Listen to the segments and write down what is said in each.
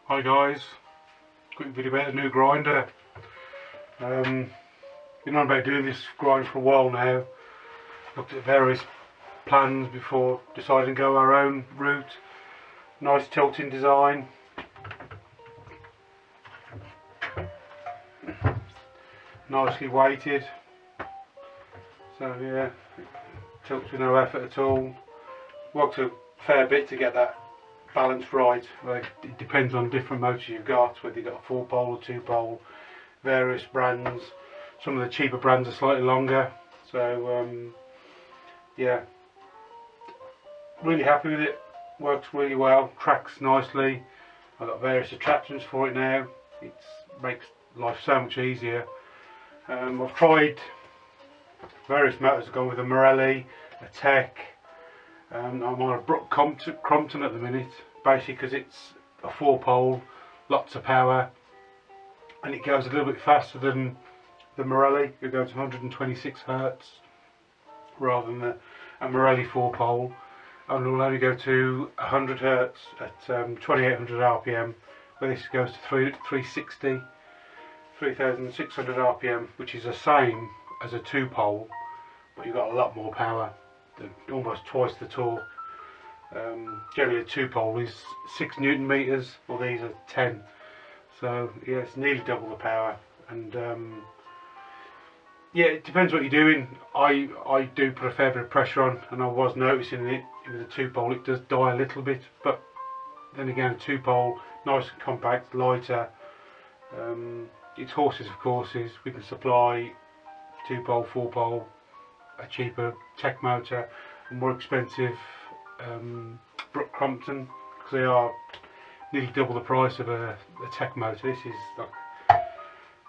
Hi guys, quick video about the new grinder. Been on about doing this grinder for a while now. Looked at various plans before deciding to go our own route. Nice tilting design. Nicely weighted. So yeah, tilts with no effort at all. Worked a fair bit to get that balance right. It depends on different motors you've got, whether you've got a 4-pole or 2-pole, various brands. Some of the cheaper brands are slightly longer, so yeah, really happy with it. Works really well, tracks nicely. I've got various attachments for it now. It makes life so much easier. I've tried various motors. I've gone with a Morelli, a Tech. I'm on a Brook Crompton at the minute, basically because it's a 4-pole, lots of power, and it goes a little bit faster than the Morelli. It goes 126 Hertz rather than a Morelli 4-pole, and will only go to 100 Hertz at 2800 RPM, where this goes to 360, 3600 RPM, which is the same as a 2-pole, but you've got a lot more power. Almost twice the torque. Generally a 2-pole is 6 Newton meters, or these are 10. So yeah, it's nearly double the power. And yeah, it depends what you're doing. I do put a fair bit of pressure on, and I was noticing it with a 2-pole it does die a little bit, but then again a 2-pole, nice and compact, lighter. It's horses for courses. We can supply 2-pole, 4-pole, a cheaper Tech motor, a more expensive Brook Crompton, because they are nearly double the price of a Tech motor. This is like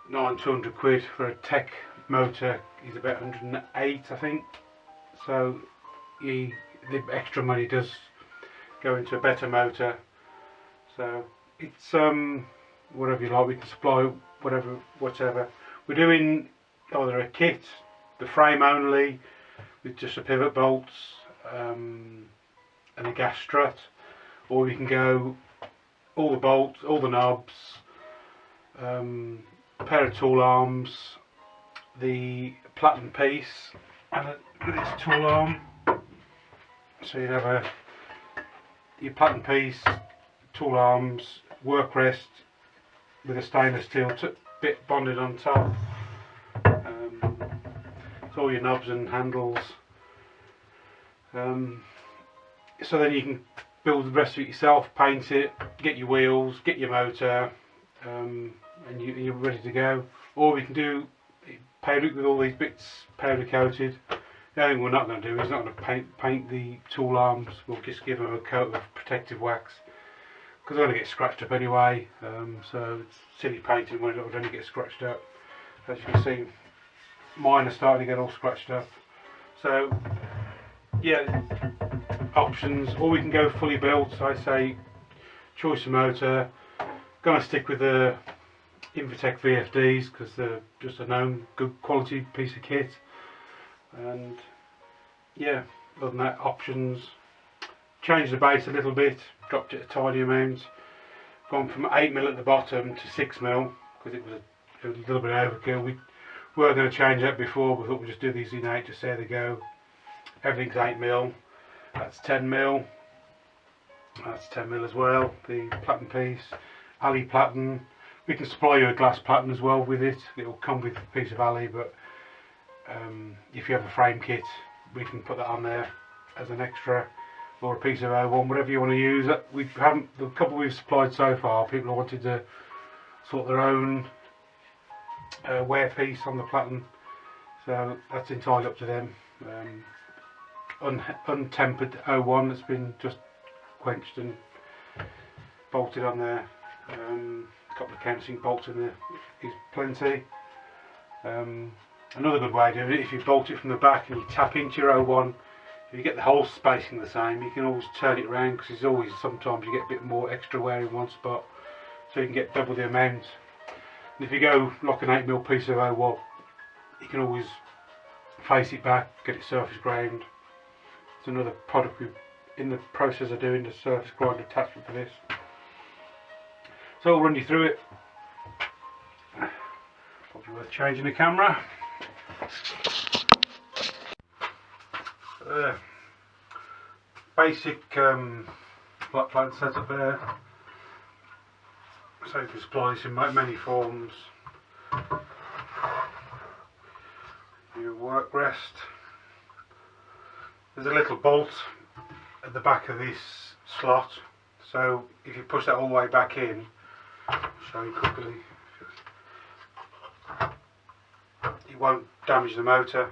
900 quid for a Tech motor. Is about 108, I think. So the extra money does go into a better motor. So it's whatever you like. We can supply whatever. We're doing either a kit, the frame only, with just the pivot bolts and a gas strut, or we can go all the bolts, all the knobs, a pair of tool arms, the platen piece, and this tool arm. So you'd have your platen piece, tool arms, work rest with a stainless steel bit bonded on top. All your knobs and handles. So then you can build the rest of it yourself, paint it, get your wheels, get your motor, and you're ready to go. Or we can do powder with all these bits powder coated. The only thing we're not going to do is not going to paint the tool arms. We'll just give them a coat of protective wax, because they're going to get scratched up anyway. So it's silly painting when it would only get scratched up. As you can see, mine are starting to get all scratched up. So yeah, options. Or we can go fully built. So I say choice of motor. Gonna stick with the Invitec VFDs because they're just a known good quality piece of kit. And yeah, other than that, options. Changed the base a little bit, dropped it a tiny amount. Gone from 8mm at the bottom to 6mm because it was a little bit overkill. We were going to change that before, we thought we'd just do these in 8, just there they go. Everything's 8mm, that's 10mm, that's 10mm as well. The platen piece, alley platen. We can supply you a glass platen as well with it. It will come with a piece of alley, but if you have a frame kit, we can put that on there as an extra, or a piece of O1, whatever you want to use. We haven't, the couple we've supplied so far, people wanted to sort their own wear piece on the platen, so that's entirely up to them. Untempered O1 that's been just quenched and bolted on there. A couple of countersink bolts in there is plenty. Another good way of doing it, if you bolt it from the back and you tap into your O1, if you get the whole spacing the same, you can always turn it around, because there's always, sometimes you get a bit more extra wear in one spot, so you can get double the amount. And if you go like an 8mm piece of O1, you can always face it back, get it surface ground. It's another product we're in the process of doing, the surface grind attachment for this. So I'll run you through it. Probably worth changing the camera. Basic flat plate setup there. So you can supply this in many forms. Your work rest. There's a little bolt at the back of this slot, so if you push that all the way back in, I'll show you quickly, it won't damage the motor.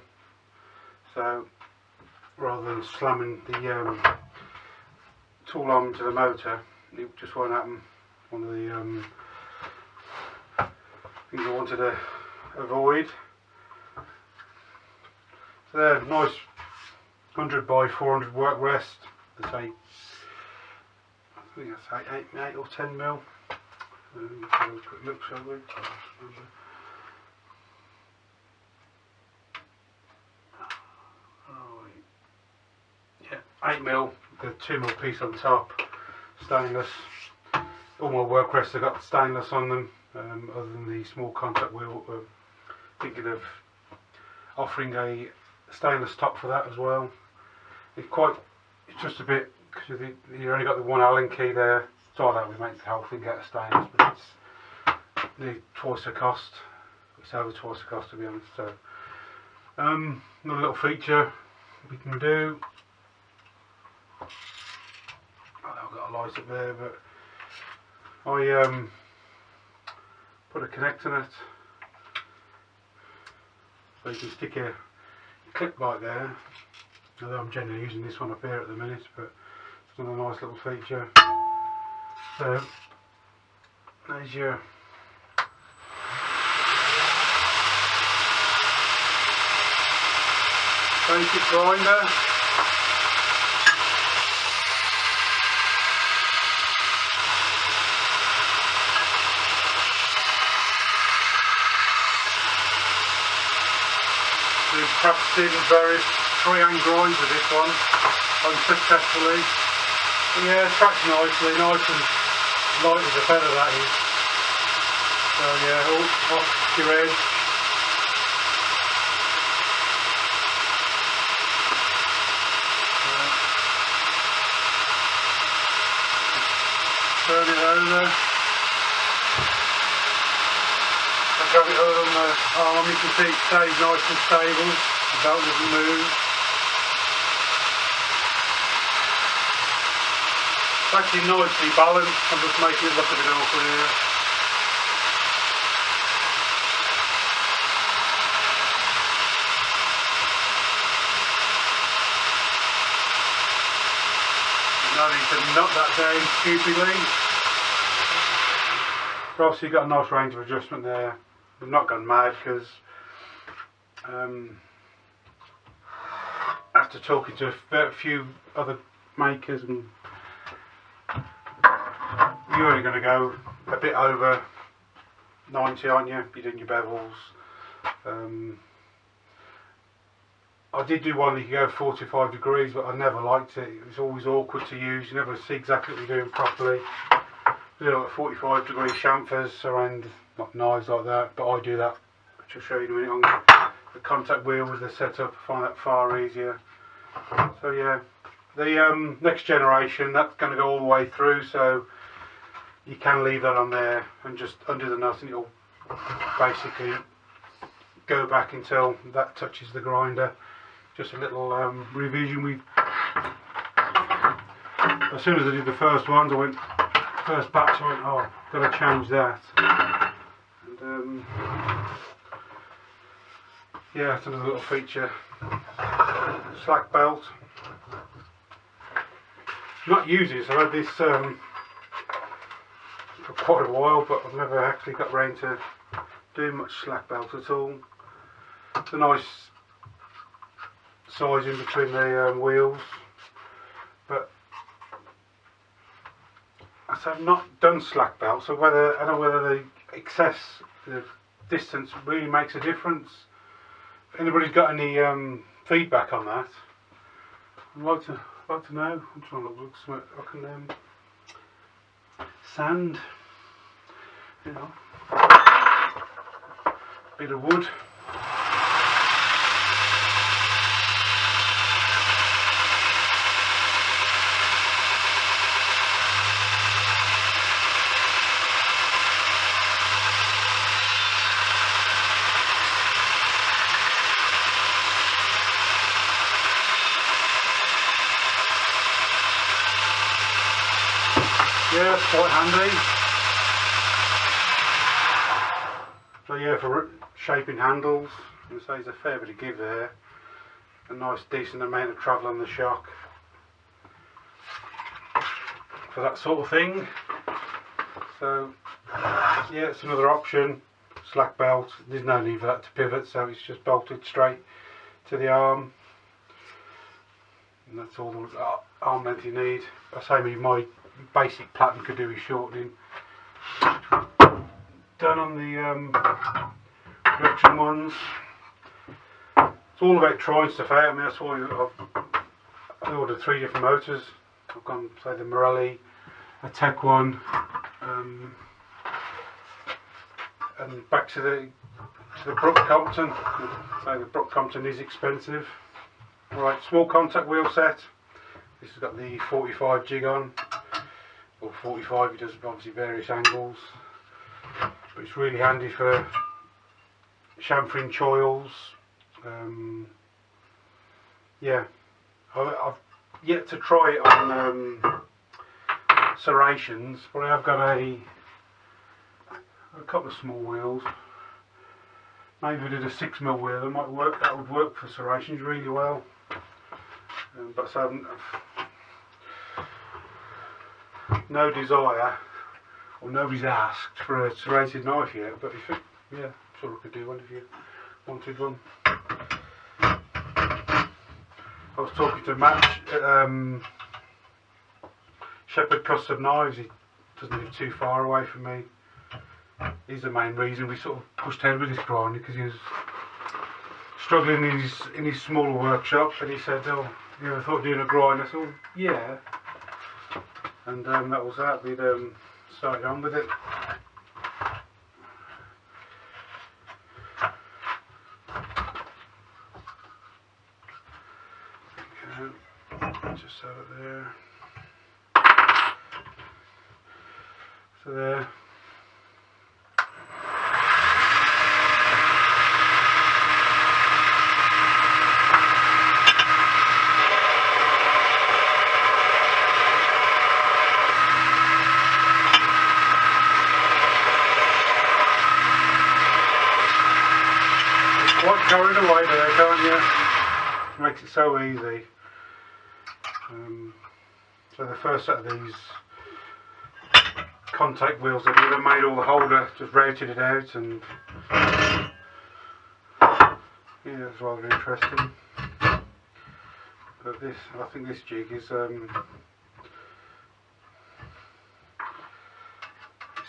So rather than slamming the tool arm into the motor, it just won't happen. One of the things I wanted to avoid. So there, nice 100 by 400 work rest. I think that's 8 or 10 mil. Have a quick look, shall we? Yeah, 8 mil. The 2 mil piece on top, stainless. All my work rests have got stainless on them, other than the small contact wheel. Thinking of offering a stainless top for that as well. It's just a bit, because you only got the one Allen key there, so that would make the whole thing get stainless, but it's nearly twice the cost. It's over twice the cost, to be honest. So another little feature we can do. I've got a light up there, but I put a connect in it, so you can stick a clip right there. Although I'm generally using this one up here at the minute, but it's another nice little feature. So there's your basic grinder. Been practicing various freehand grinds with this one unsuccessfully. But yeah, it tracks nicely, nice and light as a feather, that is. So yeah, all off your edge. Turn it over. Grab it over on the arm, you can see it stays nice and stable, the belt doesn't move. It's actually nicely balanced, I'm just making it look a bit awkward here. No need to nut that down stupidly. But obviously you've got a nice range of adjustment there. I've not gone mad because after talking to a few other makers, and you're only going to go a bit over 90, aren't you? You're doing your bevels. I did do one that you could go 45 degrees, but I never liked it. It was always awkward to use. You never see exactly what you're doing properly. You know, like 45 degree chamfers around knives like that, but I do that, which I'll show you in a minute, on the contact wheel with the setup. I find that far easier. So yeah, the next generation, that's going to go all the way through, so you can leave that on there and just undo the nut and it'll basically go back until that touches the grinder. Just a little revision. As soon as I did the first ones, first batch, I went, oh, got to change that. And yeah, it's another little feature. Slack belt. I'm not using this. I've had this for quite a while, but I've never actually got round to doing much slack belt at all. It's a nice size in between the wheels, but I've not done slack belt, so I don't know whether the distance really makes a difference. If anybody's got any feedback on that, I'd like to know. I'm trying to look something I can sand. you know, bit of wood. Yeah, it's quite handy. So yeah, for shaping handles, and so there's a fair bit of give there. A nice decent amount of travel on the shock for that sort of thing. So yeah, it's another option. Slack belt, there's no need for that to pivot, so it's just bolted straight to the arm. And that's all the arm length you need. I say my basic platen could do with shortening. Done on the production ones. It's all about trying stuff out. I mean, that's why I ordered 3 different motors. I've gone, say, the Morelli, a Tech one, and back to the Compton. So the Compton is expensive. Right, small contact wheel set. This has got the 45 jig on, or 45. It does obviously various angles, but it's really handy for chamfering choils. Yeah, I've yet to try it on serrations, but I have got a couple of small wheels. Maybe if I did a 6mm wheel, that would work for serrations really well. But so no desire, or nobody's asked for a serrated knife yet. But if yeah, sure I could do one if you wanted one. I was talking to Matt at Shepherd Custom Knives. He doesn't live too far away from me. He's the main reason we sort of pushed ahead with this grinder, because he was struggling in his smaller workshop, and he said, "Oh, you ever thought of doing a grinder?" I said, "Oh, yeah." And that was that. We'd started on with it. Okay, just set it there. So there. Quite carried away there, can't you? Makes it so easy. So the first set of these contact wheels I did, I made all the holder, just routed it out, and yeah, it's rather interesting. But this, I think this jig is it's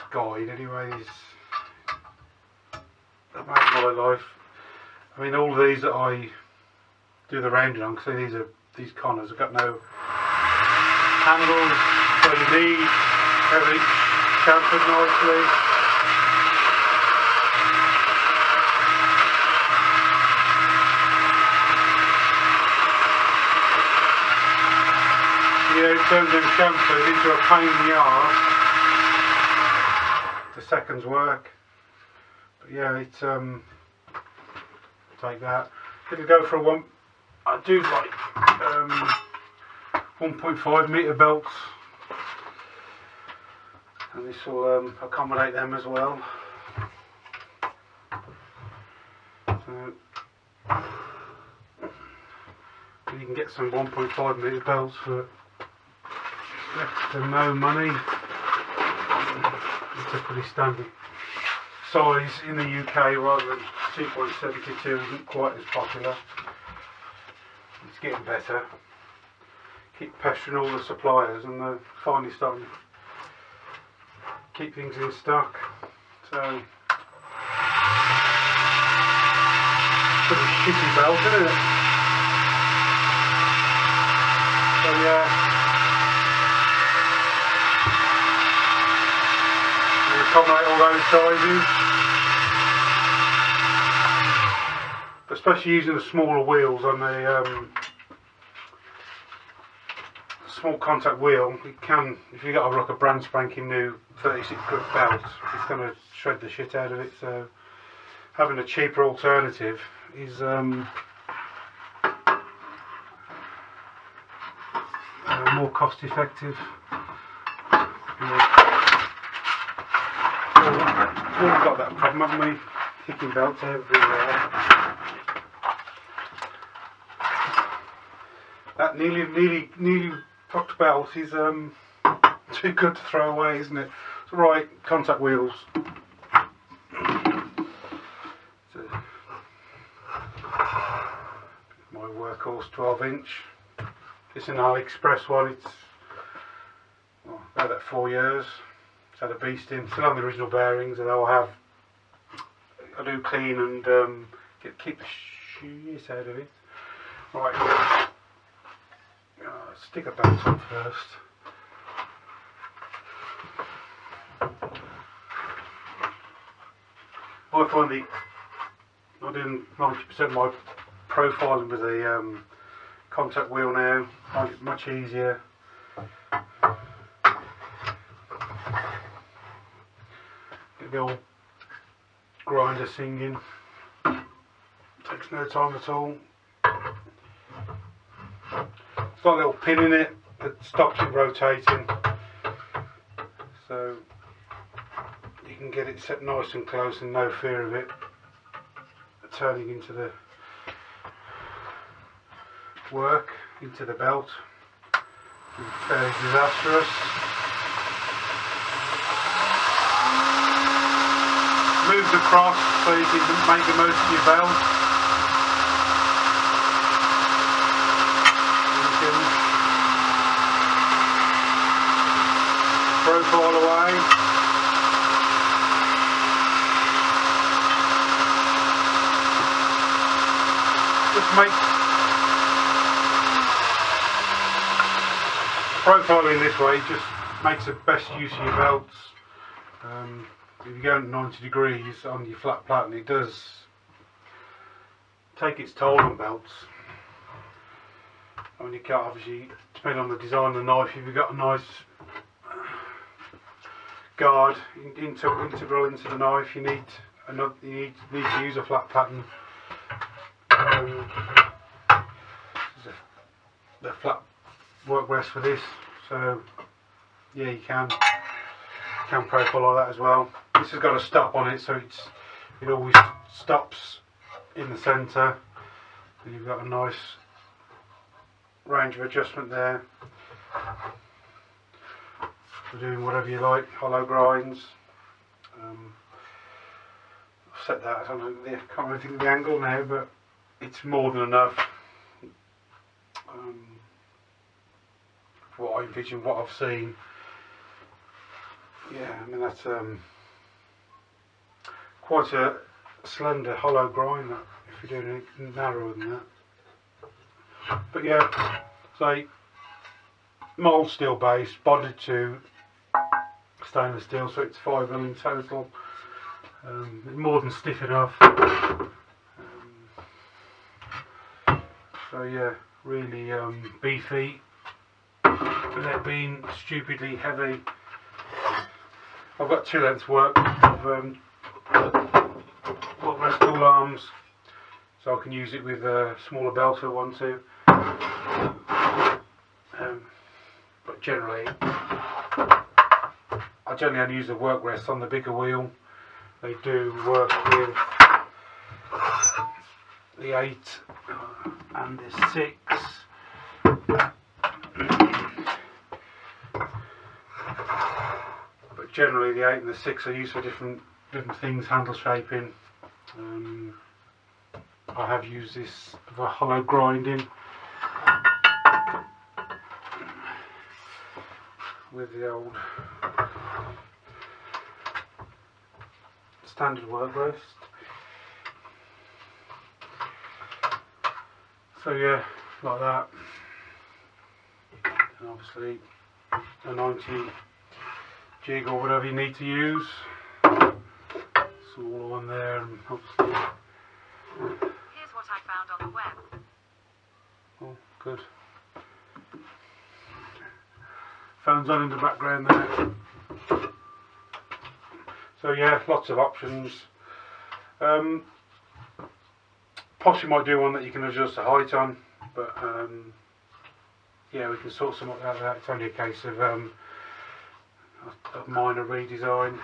guide anyway. That made my life. I mean, all these that I do the rounding on, because these Connors have got no handles, so you need everything chamfered nicely. Yeah, it turns them chamfered into a pain in the arse to seconds work. But yeah, it's take that. It'll go for one. I do like 1.5 metre belts, and this will accommodate them as well. So you can get some 1.5 metre belts for next to no money. It's a pretty standard size in the UK, rather than 2.72 isn't quite as popular. It's getting better. Keep pestering all the suppliers, and they're finally starting to keep things in stock. So pretty shitty belt, isn't it? So yeah, accommodate all those sizes. Especially using the smaller wheels on the small contact wheel, it can, if you got like a brand spanking new 36 grip belt, it's going to shred the shit out of it. So having a cheaper alternative is more cost effective. We've all got that problem, haven't we? Kicking belts everywhere. That nearly fucked belt is too good to throw away, isn't it? It's right, contact wheels. My workhorse 12-inch. It's an AliExpress one. It's about 4 years. It's had a beast in. Still on the original bearings, and I do clean and keep the shit out of it. Right. Stick a belt on first. I find I'm doing 90% of my profiling with a contact wheel now. I find it much easier. Get the old grinder singing. Takes no time at all. It's got a little pin in it that stops it rotating, so you can get it set nice and close and no fear of it turning into the work, into the belt. It's fairly disastrous. Moves across so you can make the most of your belt. Profile away. Just make profiling this way just makes the best use of your belts. If you go at 90 degrees on your flat platen, it does take its toll on belts. I mean, you can't obviously, depending on the design of the knife, if you've got a nice guard integral into the knife, you need to use a flat platen. The flat work rest for this, so yeah, you can profile like that as well. This has got a stop on it, so it always stops in the centre. So you've got a nice range of adjustment there for doing whatever you like, hollow grinds. I've set that, I can't really think of the angle now, but it's more than enough. What I envision, what I've seen. Yeah, I mean that's quite a slender hollow grind, that, if you're doing it narrower than that. But yeah, so mould steel base, bonded to stainless steel, so it's 5mm in total. More than stiff enough. So yeah, really beefy without being stupidly heavy. I've got 2 lengths work of rest tool arms, so I can use it with a smaller belt if I want to. But generally, I generally only use the work rest on the bigger wheel. They do work with the 8 and the 6. But generally the 8 and the 6 are used for different things, handle shaping. I have used this for hollow grinding with the old standard work rest. So yeah, like that. And obviously a 90 jig or whatever you need to use. some all on there, and obviously. Here's what I found on the web. Oh, good. Phone's on in the background there. So yeah, lots of options. Possibly might do one that you can adjust the height on, but yeah, we can sort some out of that. It's only a case of a minor redesign.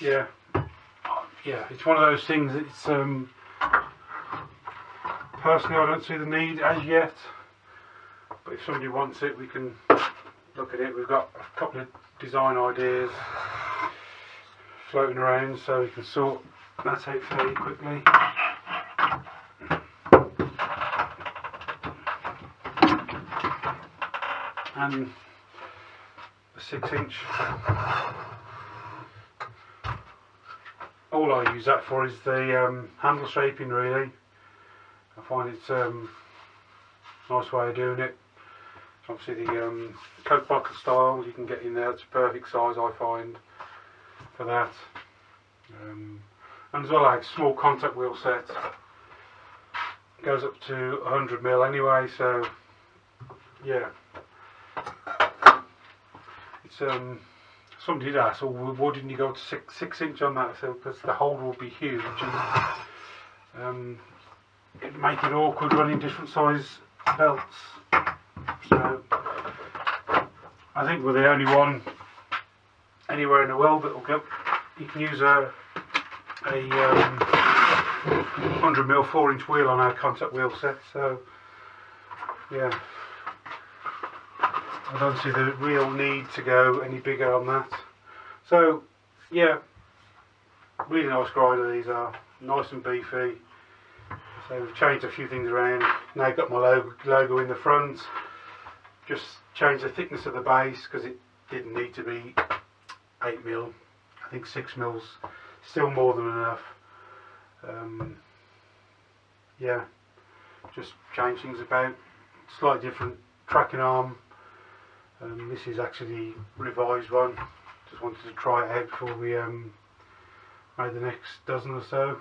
Yeah, it's one of those things. It's personally, I don't see the need as yet, but if somebody wants it, we can look at it. We've got a couple of design ideas floating around, so we can sort that out fairly quickly. And the 6-inch, all I use that for is the handle shaping, really. I find it's a nice way of doing it. Obviously the Coke bucket style you can get in there, it's a perfect size I find for that. And as well, like small contact wheel set, goes up to 100mm anyway, so yeah. It's somebody did ask, why didn't you go to 6-inch on that? So because the hole will be huge, and it'd make it awkward running different size belts. So I think we're the only one anywhere in the world that will go. You can use a 100mm 4-inch wheel on our contact wheel set. So yeah, I don't see the real need to go any bigger on that. So yeah, really nice grinder these are, nice and beefy. So we've changed a few things around. Now I've got my logo in the front. Just changed the thickness of the base because it didn't need to be 8mm. I think 6mm still more than enough. Yeah, just change things about. Slightly different tracking arm. This is actually revised one. Just wanted to try it out before we made the next dozen or so.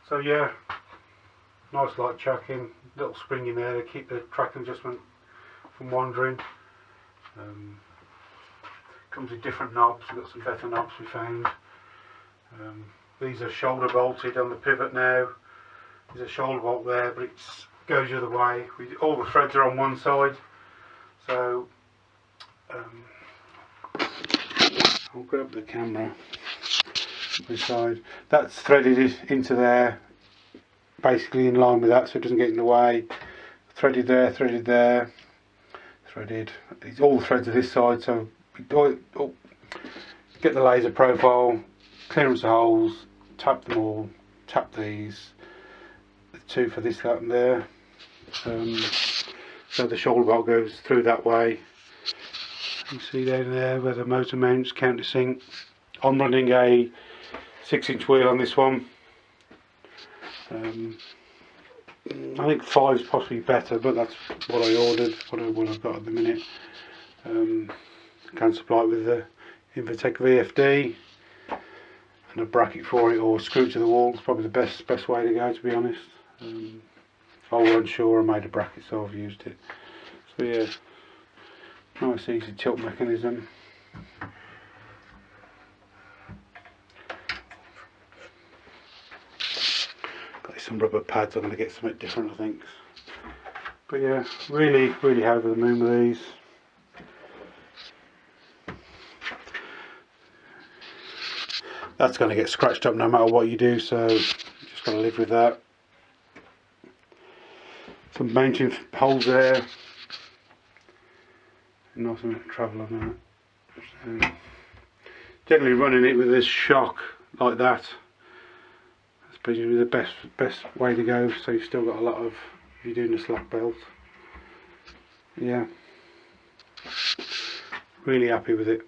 So yeah, nice light tracking, little spring in there to keep the tracking adjustment from wandering. Comes with different knobs. We've got some better knobs we found. These are shoulder bolted on the pivot now. There's a shoulder bolt there, but it goes the other way. All the threads are on one side, so I'll grab the camera this side. That's threaded into there, basically in line with that, so it doesn't get in the way. Threaded there, threaded there, threaded. It's all the threads are this side, so get the laser profile, clearance the holes, tap them all, tap these, the two for this, that and there. So the shoulder bolt goes through that way. You see down there where the motor mounts, countersink. I'm running a 6-inch wheel on this one. I think 5's possibly better, but that's what I ordered, what I've got at the minute. Can supply it with the Invitec VFD and a bracket for it, or screw it to the wall. It's probably the best way to go, to be honest. If I weren't sure, I made a bracket, so I've used it. So yeah, nice easy tilt mechanism. Got some rubber pads. I'm going to get something different, I think. But yeah, really over the moon with these. That's going to get scratched up no matter what you do, so you just got to live with that. Some mounting holes there. Nice amount of travel on that. So, generally running it with this shock like that, that's basically the best way to go. So you've still got a lot of, if you're doing a slack belt. Yeah, really happy with it.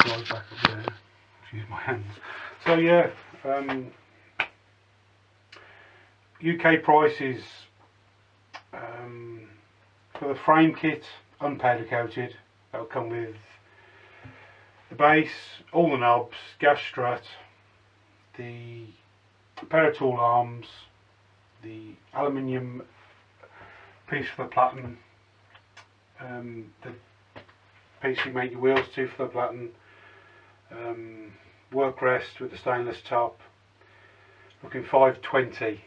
Back up there. Use my hands. So yeah, UK prices for the frame kit, unpowder coated, That will come with the base, all the knobs, gas strut, the pair of tool arms, the aluminium piece for the platen, the piece you make your wheels to for the platen, work rest with the stainless top, looking 520.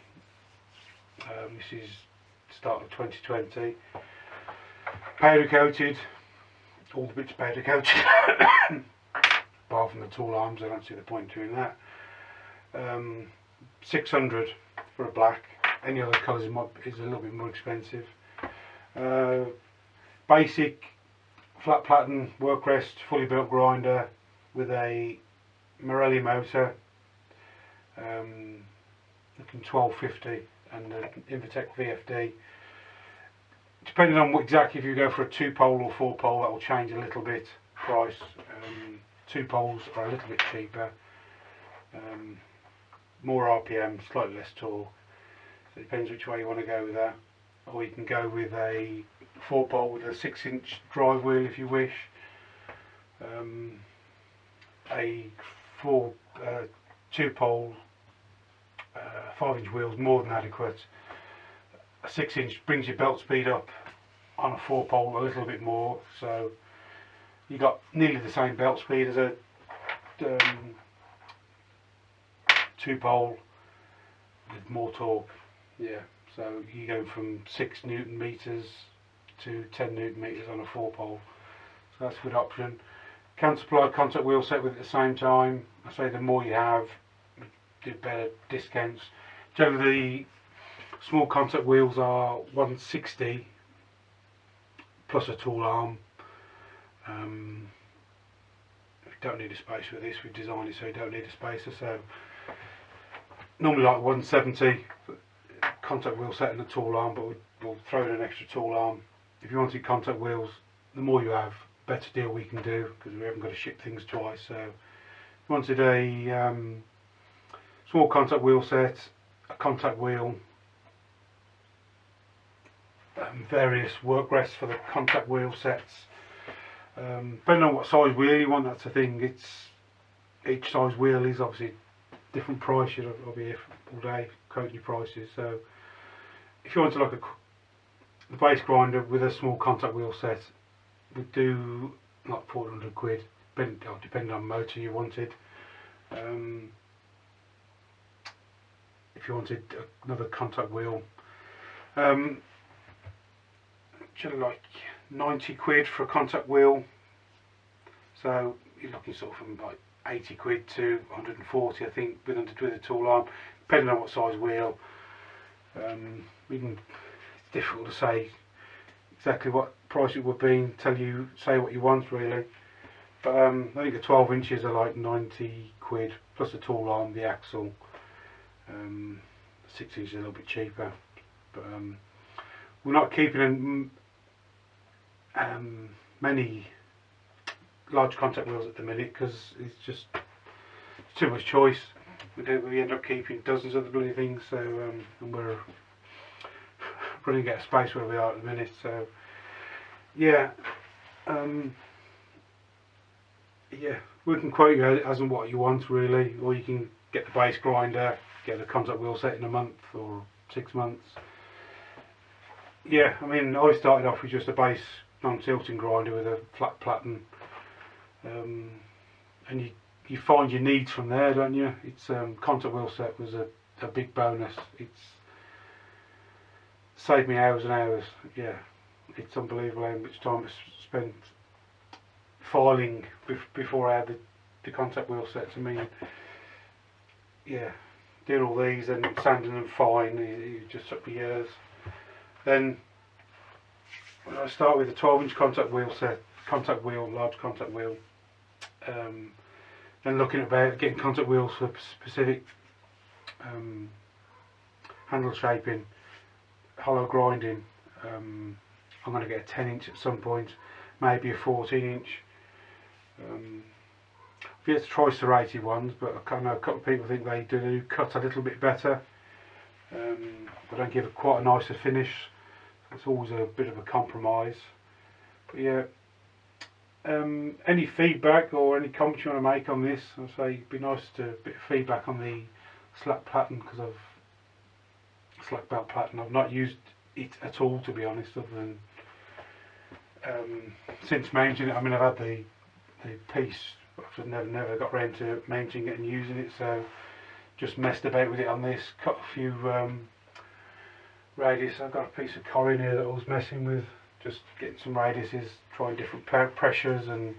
This is start of 2020. Powder coated, all the bits powder coated, apart from the tool arms. I don't see the point in doing that. 600 for a black. Any other colours is a little bit more expensive. Basic flat platen work rest, fully built grinder with a Morelli motor, looking 1250, and an Invitec VFD. Depending on exactly if you go for a 2-pole or 4-pole, that will change a little bit price. 2 poles are a little bit cheaper, more RPM, slightly less torque. So it depends which way you want to go with that. Or you can go with a 4-pole with a 6-inch drive wheel if you wish. A 2-pole 5-inch wheel is more than adequate. A 6-inch brings your belt speed up on a 4-pole a little bit more, so you got nearly the same belt speed as a 2-pole with more torque. Yeah, so you go from 6 Newton meters to 10 Newton meters on a 4-pole, so that's a good option. Can supply a contact wheel set with it at the same time. I say the more you have, do better discounts. Generally, small contact wheels are 160 plus a tool arm. We don't need a spacer with this. We've designed it so you don't need a spacer. So normally like 170 contact wheel set and a tool arm, but we'll throw in an extra tool arm. If you wanted contact wheels, the more you have, better deal we can do, because we haven't got to ship things twice. So if you wanted a small contact wheel set, a contact wheel, various work rests for the contact wheel sets, depending on what size wheel you want. That's the thing, each size wheel is obviously different price. I'll be here all day quoting you prices. So if you wanted like the base grinder with a small contact wheel set, would do like 400 quid, depending on motor you wanted. If you wanted another contact wheel, like 90 quid for a contact wheel. So you're looking sort of from like 80 quid to 140, I think, with a tool arm, depending on what size wheel. It's difficult to say exactly what price it would be until say what you want, really. But I think the 12 inches are like 90 quid plus the tool arm, the axle. 6 inches is a little bit cheaper, but we're not keeping many large contact wheels at the minute because it's just too much choice. We end up keeping dozens of the bloody things, so and we're running out of space where we are at the minute. So yeah, yeah, we can quote you as and what you want, really, or you can get the base grinder, get the contact wheel set in a month or 6 months. Yeah, I mean, I started off with just a base non-tilting grinder with a flat platen, and you find your needs from there, don't you? It's contact wheel set was a big bonus. It's saved me hours and hours. Yeah, it's unbelievable how much time I spent filing before I had the contact wheel sets. I mean, yeah, doing all these and sanding them fine, it just took me years. Then I start with a 12-inch contact wheel set, large contact wheel. Then looking about getting contact wheels for specific handle shaping, hollow grinding. I'm going to get a 10-inch at some point, maybe a 14-inch. I've yet to try serrated ones, but I know a couple of people think they do cut a little bit better. They don't give quite a nicer finish. It's always a bit of a compromise. But yeah, any feedback or any comments you want to make on this, I'll say it'd be nice to bit of feedback on the slack platen, because slack belt platen, I've not used it at all, to be honest, other than since mounting it. I mean, I've had the piece, but I've never got round to mounting it and using it, so just messed about with it on this, cut a few radius. I've got a piece of core in here that I was messing with, just getting some radiuses, trying different pressures, and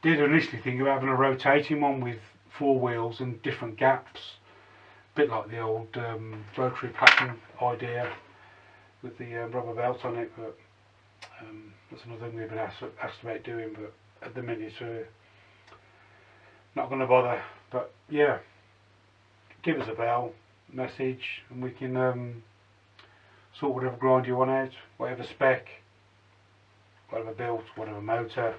did initially think of having a rotating one with 4 wheels and different gaps, a bit like the old rotary platen idea with the rubber belt on it, but that's another thing we've been asked about doing, but at the minute we're not going to bother. But yeah, give us a bell, message, and we can sort whatever grind you want out, whatever spec, whatever built, whatever motor.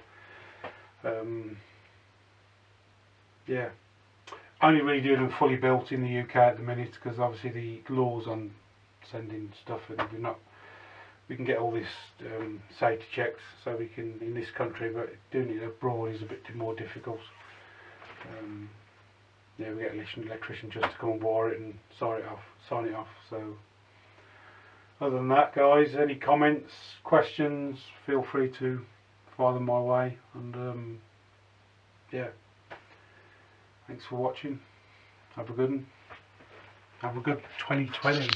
Yeah, only really doing them fully built in the UK at the minute, because obviously the laws on sending stuff, and we can get all this safety checks, so we can in this country, but doing it abroad is a bit more difficult. Yeah, we get an electrician just to come and wire it and sign it off. So other than that, guys, any comments, questions, feel free to fire them my way, and yeah, thanks for watching. Have a good one. Have a good 2020.